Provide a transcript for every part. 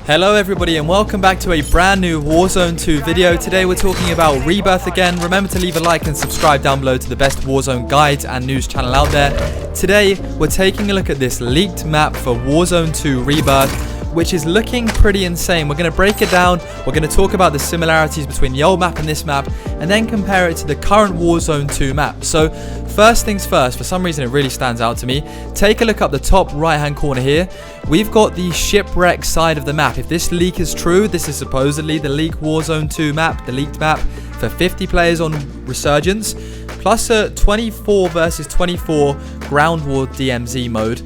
Hello everybody and welcome back to a brand new Warzone 2 video. Today we're talking about Rebirth again. Remember to leave a like and subscribe down below to the best Warzone guides and news channel out there. Today we're taking a look at this leaked map for Warzone 2 Rebirth, which is looking pretty insane. We're going to break it down, we're going to talk about the similarities between the old map and this map, and then compare it to the current Warzone 2 map. So first things first, for some reason it really stands out to me. Take a look up the top right hand corner here. We've got the shipwreck side of the map. If this leak is true, this is supposedly the leaked Warzone 2 map, the leaked map for 50 players on Resurgence, plus a 24 versus 24 ground war DMZ mode.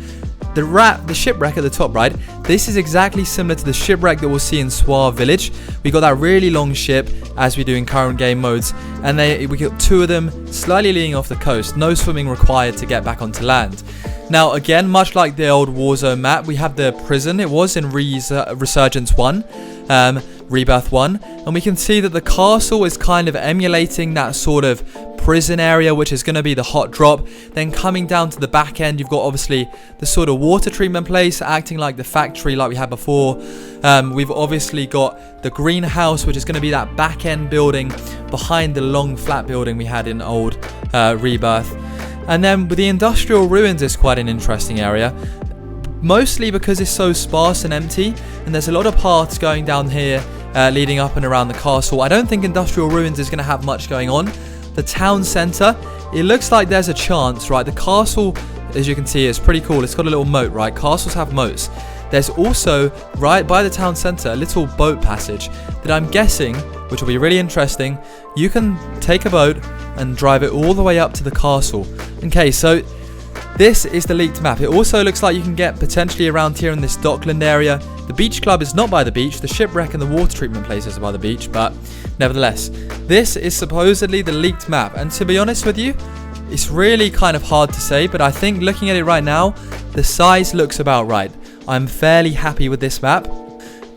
The shipwreck at the top right, this is exactly similar to the shipwreck that we'll see in Suave Village. We got that really long ship as we do in current game modes, and we got two of them slightly leaning off the coast. No swimming required to get back onto land. Now again, much like the old Warzone map, we have the prison. It was in Resurgence 1, Rebirth 1, and we can see that the castle is kind of emulating that sort of prison area, which is going to be the hot drop. Then coming down to the back end, you've got obviously the sort of water treatment place acting like the factory like we had before. We've obviously got the greenhouse, which is going to be that back end building behind the long flat building we had in old Rebirth. And then with the industrial ruins is quite an interesting area, mostly because it's so sparse and empty, and there's a lot of paths going down here leading up and around the castle. I don't think industrial ruins is going to have much going on. The town centre, it looks like there's a chance, right? The castle, as you can see, is pretty cool. It's got a little moat, right? Castles have moats. There's also, right by the town centre, a little boat passage that I'm guessing, which will be really interesting, you can take a boat and drive it all the way up to the castle. Okay, so this is the leaked map. It also looks like you can get potentially around here in this dockland area. The beach club is not by the beach. The shipwreck and the water treatment places are by the beach, but nevertheless, this is supposedly the leaked map. And to be honest with you, it's really kind of hard to say, but I think looking at it right now, the size looks about right. I'm fairly happy with this map.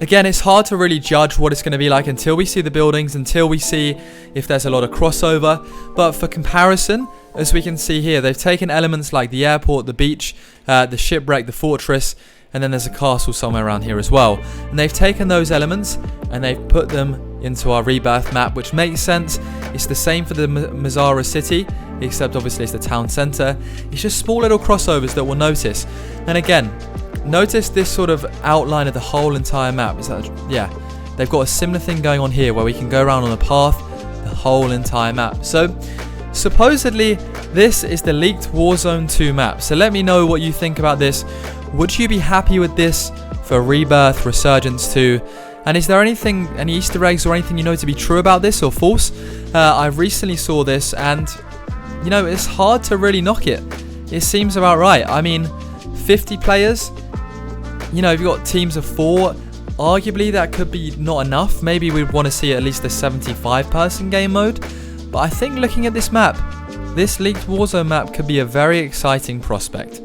Again, it's hard to really judge what it's going to be like until we see the buildings, until we see if there's a lot of crossover. But for comparison, as we can see here, they've taken elements like the airport, the beach, the shipwreck, the fortress, and then there's a castle somewhere around here as well. And they've taken those elements and they've put them into our Rebirth map, which makes sense. It's the same for the Mazara city, except obviously it's the town centre. It's just small little crossovers that we'll notice. And again, notice this sort of outline of the whole entire map. Is that, yeah, they've got a similar thing going on here where we can go around on a path the whole entire map. So supposedly this is the leaked Warzone 2 map. So let me know what you think about this. Would you be happy with this for Rebirth Resurgence 2? And is there anything, any Easter eggs or anything you know to be true about this or false? I recently saw this and, you know, it's hard to really knock it. It seems about right. I mean, 50 players, you know, if you've got teams of 4, arguably that could be not enough. Maybe we'd want to see at least a 75-person game mode. But I think looking at this map, this leaked Warzone map could be a very exciting prospect.